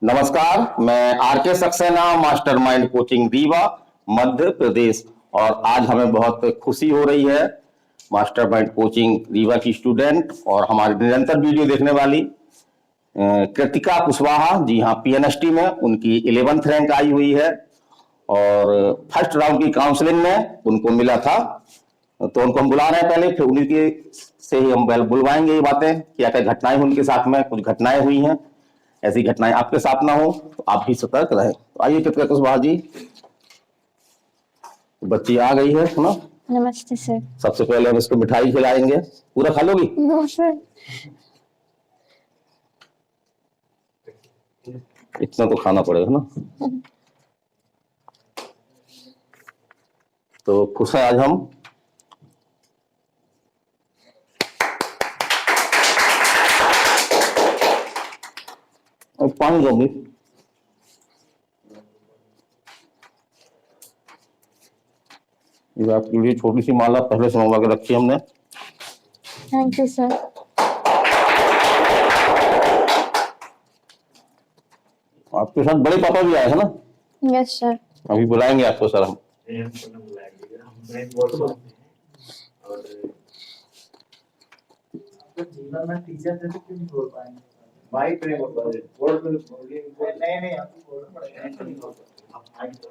नमस्कार, मैं RK. Saxena, Mastermind coaching Rewa, Madhya Pradesh. और आज हमें बहुत खुशी हो रही है मास्टरमाइंड कोचिंग रीवा की स्टूडेंट और हमारी निरंतर वीडियो देखने वाली कृतिका कुशवाहा, जी हाँ, पीएनएसटी में उनकी 11th रैंक आई हुई है। और फर्स्ट राउंड की काउंसलिंग में उनको मिला था, तो उनको हम बुला रहे हैं पहले, फिर उन्हीं के से ही हम बुलवाएंगे ये बातें, क्या क्या घटनाएं उनके साथ में, कुछ घटनाएं हुई हैं, ऐसी घटनाएं आपके साथ ना हो तो आप भी सतर्क रहें। तो आइए कृतिका कुशवाहा जी, बच्ची आ गई है ना। नमस्ते सर। सबसे पहले हम इसको मिठाई खिलाएंगे, पूरा खा लोगी? No sir. इतना तो खाना पड़ेगा ना। तो खुश है आज हम। और पानी दोगी? ये आपके लिए छोटी सी माला पहले से मंगवा के रखी हमने। Thank you sir. आपके साथ बड़े पापा भी आए हैं ना? Yes sir. अभी बुलाएंगे आपको सर हम। जीवन में टीचर थे तो क्यों नहीं बोल पाएंगे? माइक पे बोल पाए, बोर्ड पे बोलिए। नहीं आपको बोलना पड़ेगा।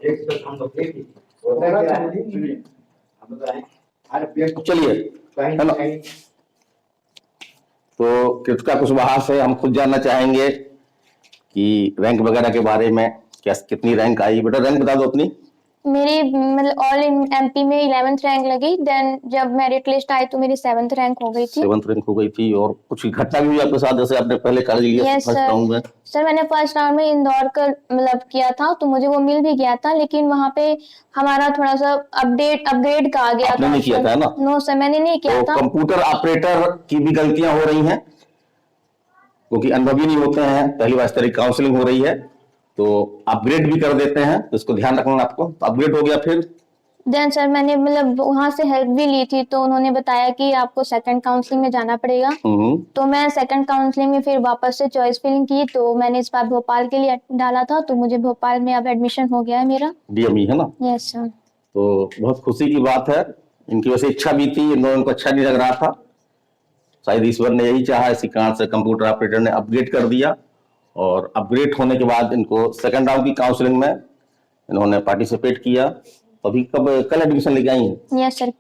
एक तो हम लोग एक ही सुनिए, हम बताएं हर व्यक्ति चलिए, कहीं है ना? कहीं तो कृतिका कुशवाहा से हम खुद जानना चाहेंगे कि रैंक वगैरह के बारे में, क्या कितनी रैंक आई? बेटा रैंक बता दो अपनी। मेरी मतलब ऑल इन एमपी में 11th रैंक लगी। देन जब मेरिट लिस्ट आई तो मेरी 7th रैंक हो गई थी। 7th रैंक हो गई थी। और कुछ घटना भी हुई आपके साथ, जैसे आपने पहले कॉलेज लिया यस फर्स्ट राउंड में? सर, मैंने फर्स्ट राउंड में इंदौर का मतलब किया था, तो मुझे वो मिल भी गया था, लेकिन वहाँ पे हमारा थोड़ा सा अपग्रेड का आ गया आपने था। नहीं किया था ना? नो सर, मैंने नहीं किया तो था। कंप्यूटर ऑपरेटर की भी गलतियां हो रही हैं, क्योंकि अनुभवी नहीं होते हैं, पहली बार इस तरह की काउंसलिंग हो रही है, तो अपग्रेड भी कर देते हैं, तो इसको ध्यान रखना आपको। तो अपग्रेड हो गया फिर? देन सर मैंने मतलब वहाँ से हेल्प भी ली थी, तो उन्होंने बताया कि आपको सेकंड काउंसलिंग में जाना पड़ेगा। तो मैं सेकंड काउंसलिंग में फिर वापस से चॉइस फिलिंग की, तो मैंने इस बार भोपाल के लिए डाला था, तो मुझे भोपाल में अब एडमिशन हो गया है मेरा। डीएमई है ना? Yes sir. तो बहुत खुशी की बात है। इनकी वैसे इच्छा भी थी, इन लोगों को अच्छा नहीं लग रहा था, शायद ईश्वर ने यही चाहा, इसी कारण से कंप्यूटर ऑपरेटर ने अपग्रेड कर दिया। और अपग्रेड होने के बाद इनको सेकंड राउंड की काउंसलिंग में इन्होंने पार्टिसिपेट किया। अभी कल एडमिशन लेके आई हैं? यस सर,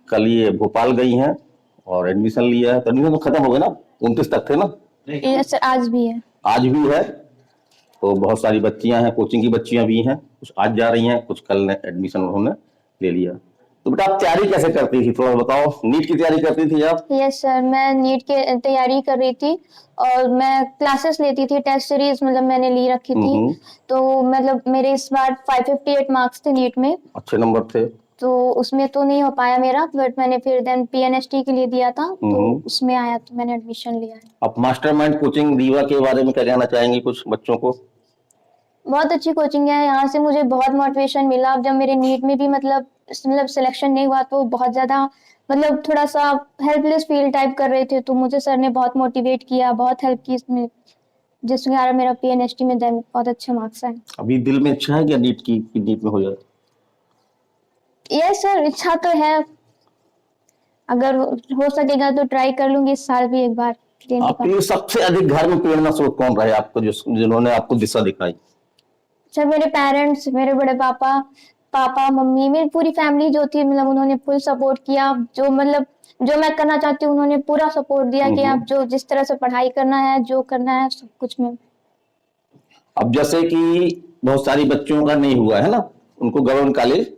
कल ये भोपाल गई हैं और एडमिशन लिया है। तो एडमिशन तो खत्म हो गया ना, 29 तक थे ना? यस सर, आज भी है। आज भी है। तो बहुत सारी बच्चियां हैं, कोचिंग की बच्चियां भी हैं, कुछ आज जा रही हैं, कुछ कल एडमिशन उन्होंने ले लिया। तो बेटा आप तैयारी कैसे करती थी, थोड़ा बताओ। नीट की तैयारी करती थी आप? यस सर, मैं नीट की तैयारी कर रही थी और मैं क्लासेस लेती थी, टेस्ट सीरीज मतलब मैंने ली रखी थी। तो मतलब मेरे इस बार 558 मार्क्स थे नीट में। अच्छे नंबर थे। तो उसमें तो नहीं हो पाया मेरा, बट मैंने फिर देन पीएनएसटी के लिए दिया था, तो उसमें आया, तो मैंने एडमिशन लिया है। आप मास्टरमाइंड कोचिंग रीवा के बारे में क्या कहना चाहेंगे कुछ बच्चों को? बहुत अच्छी कोचिंग है, यहाँ से मुझे बहुत मोटिवेशन मिला। अब जब मेरे नीट में भी मतलब सिलेक्शन नहीं हुआ, तो बहुत ज्यादा मतलब थोड़ा सा हेल्पलेस फील टाइप कर रहे थे, तो मुझे सर ने बहुत मोटिवेट किया, बहुत हेल्प की इसमें, जिसके कारण मेरा पीएनएसटी में देन बहुत अच्छे मार्क्स आए। अभी दिल में इच्छा है क्या नीट की, नीट में हो जाए? यस सर, इच्छा तो है, अगर हो सकेगा तो ट्राई कर लूंगी इस साल भी एक बार। आपके लिए सबसे अधिक घर में प्रेरणा स्रोत कौन रहे आपको, जिन्होंने आपको दिशा दिखाई? सर मेरे पेरेंट्स, मेरे बड़े पापा मम्मी, मेरी पूरी फैमिली जो थी, मतलब उन्होंने फुल सपोर्ट किया। जो मतलब जो मैं करना चाहती हूँ उन्होंने पूरा सपोर्ट दिया कि आप जो जिस तरह से पढ़ाई करना है, जो करना है, सब कुछ में। अब जैसे कि बहुत सारी बच्चों का नहीं हुआ है ना, उनको गवर्नमेंट कॉलेज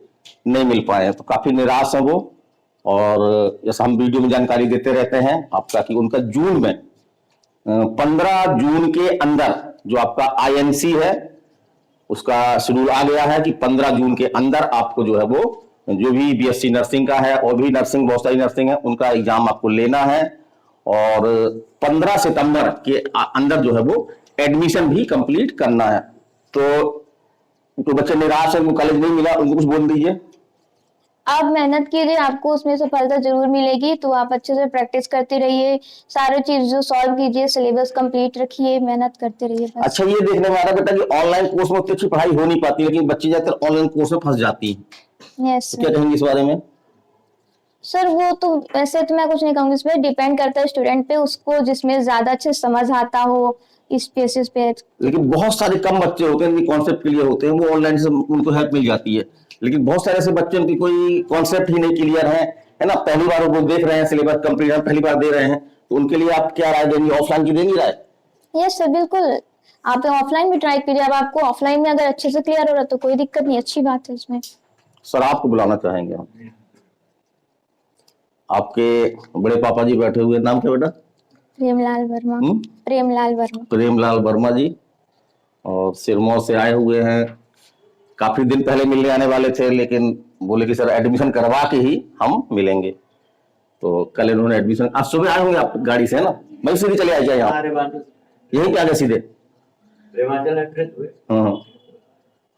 नहीं मिल पाए, तो काफी निराश है वो। और जैसा हम वीडियो में जानकारी देते रहते हैं आपका, कि उनका जून में 15 जून के अंदर जो आपका आईएनसी है उसका शेड्यूल आ गया है कि 15 जून के अंदर आपको जो है वो, जो भी बीएससी नर्सिंग का है और भी नर्सिंग, बहुत सारी नर्सिंग है, उनका एग्जाम आपको लेना है। और 15 सितंबर के अंदर जो है वो एडमिशन भी कंप्लीट करना है। तो बच्चे निराश है, उनको कॉलेज नहीं मिला, उनको कुछ बोल दीजिए। आप मेहनत कीजिए, आपको उसमें सफलता जरूर मिलेगी। तो आप अच्छे से प्रैक्टिस करते रहिए, सारे चीज जो सॉल्व कीजिए, सिलेबस कंप्लीट रखिए, मेहनत करते रहिए बस। अच्छा, ये देखने में आ रहा है बेटा कि ऑनलाइन कोर्स में उतनी अच्छी पढ़ाई हो नहीं पाती, लेकिन बच्चे ज्यादातर ऑनलाइन कोर्स में फंस जाती है। यस तो क्या कहेंगे इस बारे में? सर, वो तो वैसे तो मैं कुछ नहीं कहूँगी, इसमें डिपेंड करता है स्टूडेंट पे, उसको जिसमें ज्यादा अच्छे समझ आता हो इस बेसिस पे। लेकिन बहुत सारे कम बच्चे होते हैं जिनके कॉन्सेप्ट क्लियर होते हैं, वो ऑनलाइन से उनको हेल्प मिल जाती है। लेकिन बहुत सारे ऐसे बच्चे उनकी कोई कॉन्सेप्ट ही नहीं क्लियर है ना, पहली बार वो देख रहे हैं, सिलेबस कंप्लीट है, पहली बार दे रहे हैं, तो उनके लिए आप क्या राय देंगे? ऑफलाइन की देंगी राय? यस सर, बिल्कुल। आप ऑफलाइन भी ट्राई कीजिए। अब आपको ऑफलाइन में अगर अच्छे से क्लियर हो रहा है तो कोई दिक्कत नहीं, अच्छी बात है इसमें। सर, आपको बुलाना चाहेंगे हम। आपके बड़े पापा जी बैठे हुए, नाम क्या बेटा? प्रेमलाल वर्मा। प्रेमलाल वर्मा। प्रेमलाल वर्मा जी, और सिरमौर से आए हुए हैं। काफी दिन पहले मिलने आने वाले थे, लेकिन बोले कि सर एडमिशन करवा के ही हम मिलेंगे। तो कल इन्होंने एडमिशन, आज सुबह आए होंगे आप गाड़ी से, है ना? वहीं सीधे चले आए यहाँ, यहीं पे आ गए सीधे? रेवांचल एक्सप्रेस हुए।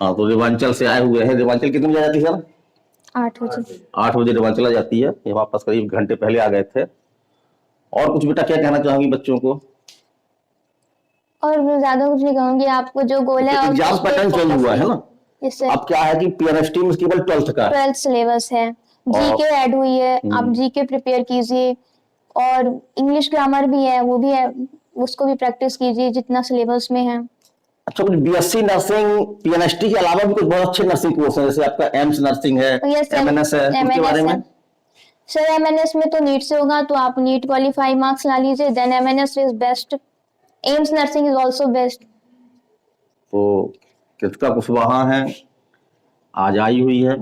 हाँ, तो रेवांचल से आए हुए हैं। रेवांचल कितने बजे जाती है सर? 8 बजे। 8 बजे रेवांचल आ जाती है। ये वापस करीब घंटे पहले आ गए थे। और कुछ बेटा क्या कहना चाहोगी बच्चों को? और मैं ज्यादा कुछ नहीं कहूंगी, आपको जो गोल है एग्जाम पैटर्न चेंज हुआ है ना? इससे अब क्या है कि पीएनएसटी में केवल 12th का 12th सिलेबस है, जीके ऐड हुई है, आप जीके प्रिपेयर कीजिए। और इंग्लिश ग्रामर भी है, वो भी है, उसको भी प्रैक्टिस कीजिए जितना सिलेबस में है। अच्छा, कुछ बीएससी नर्सिंग पीएनएसटी के अलावा भी कुछ बहुत अच्छे नर्सिंग कोर्स हैं, जैसे आपका एम्स नर्सिंग है, एमएनएस है, उसके बारे में? सर, एमएनएस में तो नीट से होगा, तो आप नीट क्वालिफाई मार्क्स ला लीजिए, then MNS is best. AIIMS nursing is also best. तो कृतिका कुशवाहा है, आज आई हुई है,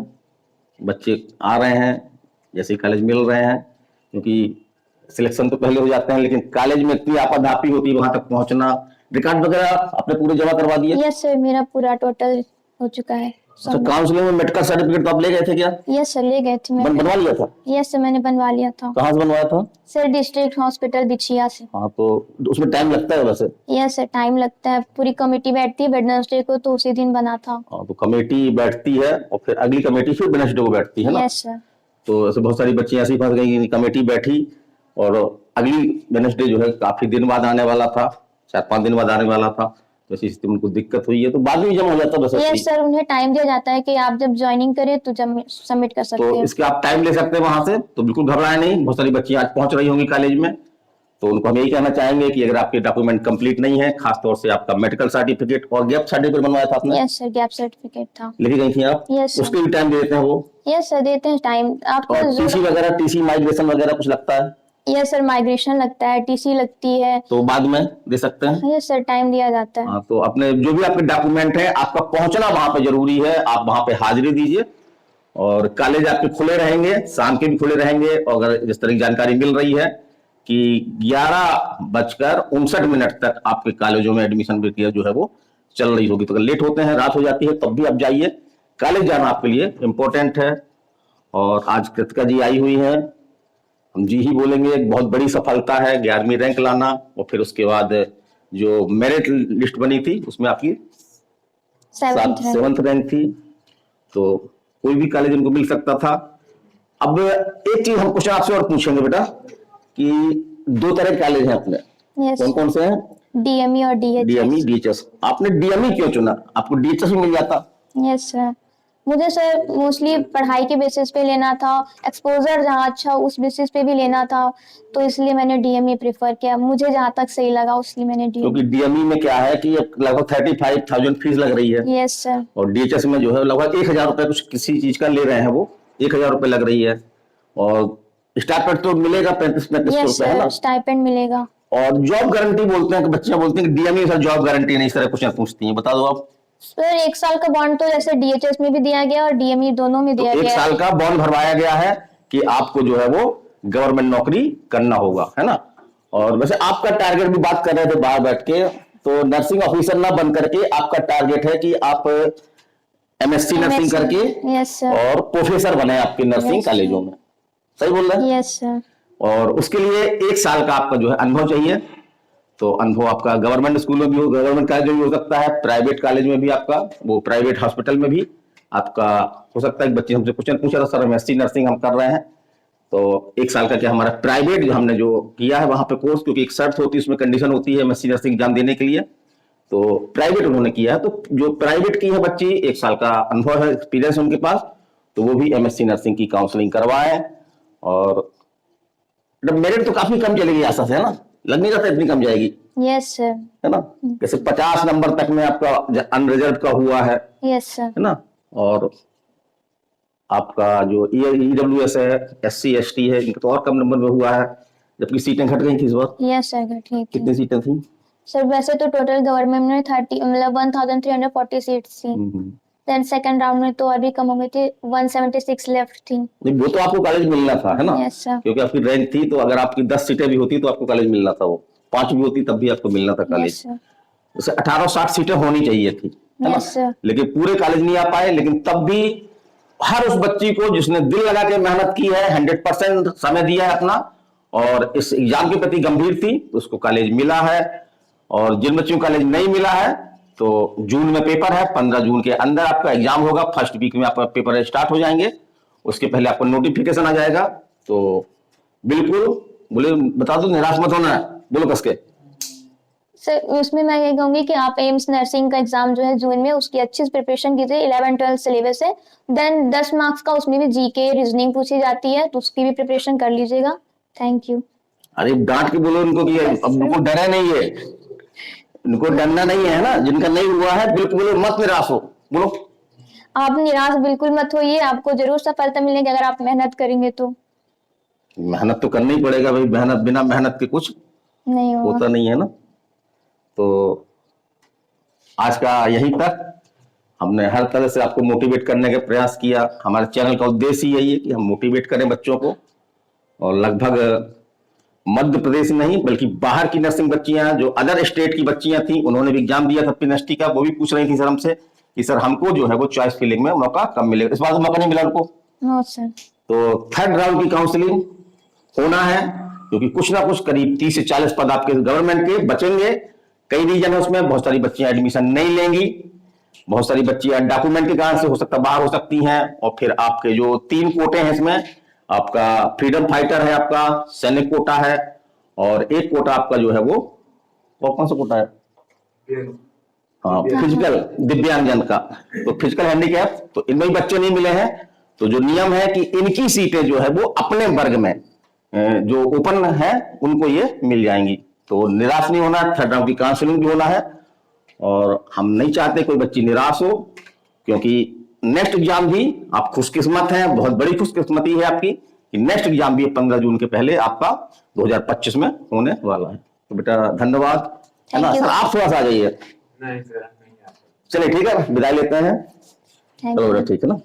बच्चे आ रहे हैं, जैसे कॉलेज मिल रहे हैं, क्योंकि सिलेक्शन तो पहले हो जाते हैं, लेकिन कॉलेज में इतनी आपाधापी होती है, वहां तक पहुंचना। रिकॉर्ड वगैरह आपने पूरे जमा करवा दिए? यस सर, मेरा पूरा टोटल हो चुका है। अच्छा, काउंसलिंग में मेडिकल सर्टिफिकेट तो आप ले गए थे क्या? यस सर, ले गए थे। बनवा लिया था? यस सर, मैंने बनवा लिया था। कहाँ से बनवाया था? सर, डिस्ट्रिक्ट हॉस्पिटल बिछिया से। हाँ, तो उसमें टाइम लगता है वैसे? यस सर, टाइम लगता है, पूरी कमेटी बैठती है वेडनेसडे को, तो उसी दिन बना था। हाँ, तो कमेटी बैठती है और फिर अगली कमेटी फिर वेडनेसडे को बैठती है ना? Yes sir. तो ऐसे बहुत सारी बच्चियां ऐसी फंस गई, कमेटी बैठी और अगली वेडनेसडे जो है काफी दिन बाद आने वाला था, 4-5 दिन बाद आने वाला था, तो ऐसी स्थिति में उनको दिक्कत हुई है, तो बाद में जमा हो जाता है? यस सर, उन्हें टाइम दिया जाता है कि आप जब ज्वाइनिंग करें तो जब सबमिट कर सकते तो हैं। इसके आप टाइम ले सकते हैं वहां से, तो बिल्कुल घबराए नहीं। बहुत सारी बच्चियां आज पहुंच रही होंगी कॉलेज में, तो उनको हम यही कहना चाहेंगे कि अगर आपके डॉक्यूमेंट कंप्लीट नहीं है, खासतौर से आपका मेडिकल सर्टिफिकेट और गैप सर्टिफिकेट बनवाया था आपने? यस सर, गैप सर्टिफिकेट था। लिखी गई थी आप? Yes sir. उसके भी टाइम दे देते हैं वो? यस सर, देते हैं टाइम आपको। और टीसी वगैरह, टीसी माइग्रेशन वगैरह कुछ लगता है? यस सर, माइग्रेशन लगता है, टीसी लगती है, तो बाद में दे सकते हैं? यस सर, टाइम दिया जाता है। हाँ, तो अपने जो भी आपके डॉक्यूमेंट है, आपका पहुंचना वहां पे जरूरी है, आप वहां पे हाजिरी दीजिए। और कॉलेज आपके खुले रहेंगे, शाम के भी खुले रहेंगे, और अगर जिस तरह की जानकारी मिल रही है कि 11:59 तक आपके कॉलेजों में एडमिशन प्रक्रिया जो है वो चल रही होगी। तो अगर लेट होते हैं, रात हो जाती है, तब भी आप जाइए, कॉलेज जाना आपके लिए इम्पोर्टेंट है। और आज कृतिका जी आई हुई है, हम जी ही बोलेंगे, एक बहुत बड़ी सफलता है 11वीं रैंक लाना, और फिर उसके बाद जो मेरिट लिस्ट बनी थी उसमें आपकी 7th रैंक थी, तो कोई भी कॉलेज उनको मिल सकता था। अब एक चीज हम क्वेश्चन आपसे और पूछेंगे बेटा कि 2 तरह के कॉलेज हैं अपने, कौन कौन से हैं? डीएमई और डीएचएस। DME, DHS. आपने डीएमई क्यों चुना? आपको डीएचएस भी मिल जाता? यस सर, मुझे सर मोस्टली पढ़ाई के बेसिस पे लेना था, एक्सपोजर जहाँ अच्छा उस बेसिस पे भी लेना था, तो इसलिए मैंने डीएमई प्रेफर किया, मुझे जहाँ तक सही लगा उसलिए मैंने डीएमई। क्योंकि डीएमई में क्या है कि लगभग 35,000 फीस लग रही है। Yes sir. और डीएचएस में जो है लगभग 1,000 रुपए कुछ किसी चीज का ले रहे हैं, वो 1,000 रुपए लग रही है, और स्टाइपेंड तो मिलेगा 35-35 रुपए, है ना? स्टाइपेंड मिलेगा। और जॉब गारंटी बोलते हैं कि बच्चियां बोलती हैं कि डीएमई सर जॉब गारंटी नहीं, इस तरह क्वेश्चन पूछती हैं, बता दो आप। सर, 1 साल का बॉन्ड तो जैसे डीएचएस में भी दिया गया और डीएमई दोनों में दिया तो गया। 1 साल का बॉन्ड भरवाया गया है कि आपको जो है वो गवर्नमेंट नौकरी करना होगा, है ना? और वैसे आपका टारगेट भी बात कर रहे थे बाहर बैठ के, तो नर्सिंग ऑफिसर ना बन करके आपका टारगेट है कि आप एमएससी नर्सिंग करके यस सर, और प्रोफेसर बने आपके नर्सिंग कॉलेजों में, सही बोल रहे हैं? Yes sir. और उसके लिए 1 साल का आपका जो है अनुभव चाहिए। तो अनुभव आपका गवर्नमेंट स्कूल में भी हो, गवर्नमेंट कॉलेज में भी हो सकता है, प्राइवेट कॉलेज में भी, आपका वो प्राइवेट हॉस्पिटल में भी आपका हो सकता है कि बच्चे हमसे क्वेश्चन पूछ रहा सर एमएससी नर्सिंग हम कर रहे हैं, तो 1 साल का क्या हमारा प्राइवेट जो हमने जो किया है वहां पे कोर्स, क्योंकि एक शर्त होती है उसमें कंडीशन होती है एमएससी नर्सिंग एग्जाम देने के लिए, तो प्राइवेट उन्होंने किया है। तो जो प्राइवेट की है बच्ची 1 साल का अनुभव है, एक्सपीरियंस उनके पास, तो वो भी एमएससी नर्सिंग की काउंसलिंग करवाए। और मेरिट तो काफी कम चलेगी आशा से, है ना? लग नहीं रहा था इतनी कम जाएगी, यस सर। है ना? जैसे 50 नंबर तक में आपका अनरिजर्व का हुआ है यस सर। है ना? और आपका जो ईडब्ल्यूएस है, एससी एसटी है, इनका तो और कम नंबर में हुआ है, जबकि सीटें घट गई थी इस बार। यस सर, ठीक है। कितनी सीटें थी सर? वैसे तो टोटल गवर्नमेंट में 30 मतलब 1340 सीट्स थी। देन सेकंड राउंड में तो और भी कम हो गई थी, 176 लेफ्ट थी। नहीं, वो तो आपको कॉलेज मिलना था, है ना? Yes sir. क्योंकि आपकी रैंक थी, तो अगर आपकी 10 सीटें भी होती तो आपको कॉलेज मिलना था, वो 5 भी होती तब भी आपको मिलना था कॉलेज। Yes sir. जैसे 1860 सीटें होनी चाहिए थी, है ना? Yes sir. लेकिन पूरे कॉलेज नहीं आ पाए, लेकिन तब भी हर उस बच्ची को जिसने दिल लगा के मेहनत की है, 100% समय दिया है अपना, और इस एग्जाम के प्रति गंभीर थी, तो उसको कॉलेज मिला है। और जिन बच्चों को कॉलेज नहीं मिला है, तो जून में पेपर है, 15 जून के अंदर आपका एग्जाम होगा, फर्स्ट वीक में आपका पेपर स्टार्ट हो जाएंगे, उसके पहले आपको नोटिफिकेशन आ जाएगा। तो बिल्कुल बोले, बता दो, निराश मत होना है, बोलो कस के। सर उसमें मैं ये कहूंगी कि आप एम्स नर्सिंग का एग्जाम जो है जून में, उसकी अच्छी से प्रिपरेशन कीजिए। 11-12 सिलेबस है, देन 10 मार्क्स का उसमें भी जीके रीजनिंग पूछी जाती है, तो उसकी भी प्रिपरेशन कर लीजिएगा। Thank you. अरे डांट के बोलो उनको कि अब उनको डरे नहीं है, उनको डरना नहीं है ना, जिनका नहीं हुआ है बिल्कुल बोलो, मत निराश हो, बोलो। आप निराश बिल्कुल मत होइए, आपको जरूर सफलता मिलेगी अगर आप मेहनत करेंगे तो। मेहनत तो करना ही पड़ेगा भाई, मेहनत बिना मेहनत के कुछ नहीं होता नहीं है ना। तो आज का यहीं तक, हमने हर तरह से आपको मोटिवेट करने का प्रयास किया। हमारे चैनल का उद्देश्य यही है कि हम मोटिवेट करें बच्चों को, और लगभग मध्य प्रदेश नहीं बल्कि बाहर की नर्सिंग बच्चियां, जो अदर स्टेट की बच्चियां थी, उन्होंने भी एग्जाम दिया था पीएनएसटी का, वो भी पूछ रही थी सर हमसे कि सर हमको जो है वो चॉइस फिलिंग में मौका कब मिलेगा। इस बार तो मौका नहीं मिला उनको। No sir. तो 3rd राउंड की काउंसलिंग होना है, क्योंकि कुछ ना कुछ करीब 30 से 40 पद आपके गवर्नमेंट के बचेंगे। कई रीजन है उसमें, बहुत सारी बच्चियां एडमिशन नहीं लेंगी, बहुत सारी बच्चियां डॉक्यूमेंट के कारण से हो सकता बाहर हो सकती हैं। और फिर आपके जो 3 कोटे हैं इसमें, आपका फ्रीडम फाइटर है, आपका सैनिक कोटा है, और एक कोटा आपका जो है वो कौन सा कोटा है? हाँ, फिजिकल दिव्यांगजन का। तो फिजिकल हैंडीकैप, तो इनमें बच्चे नहीं मिले हैं। तो जो नियम है कि इनकी सीटें जो है वो अपने वर्ग में जो ओपन है उनको ये मिल जाएंगी। तो निराश नहीं होना, 3rd राउंड की काउंसलिंग भी होना है, और हम नहीं चाहते कोई बच्ची निराश हो, क्योंकि नेक्स्ट एग्जाम भी आप खुशकिस्मत हैं, बहुत बड़ी खुशकिस्मती है आपकी कि नेक्स्ट एग्जाम भी 15 जून के पहले आपका 2025 में होने वाला है। तो बेटा धन्यवाद, है ना? सर आप थोड़ा सा आ जाइए। नहीं सर, नहीं आता। चलिए ठीक है, विदाई लेते हैं। थैंक चलो यू। बेटा, ठीक है ना।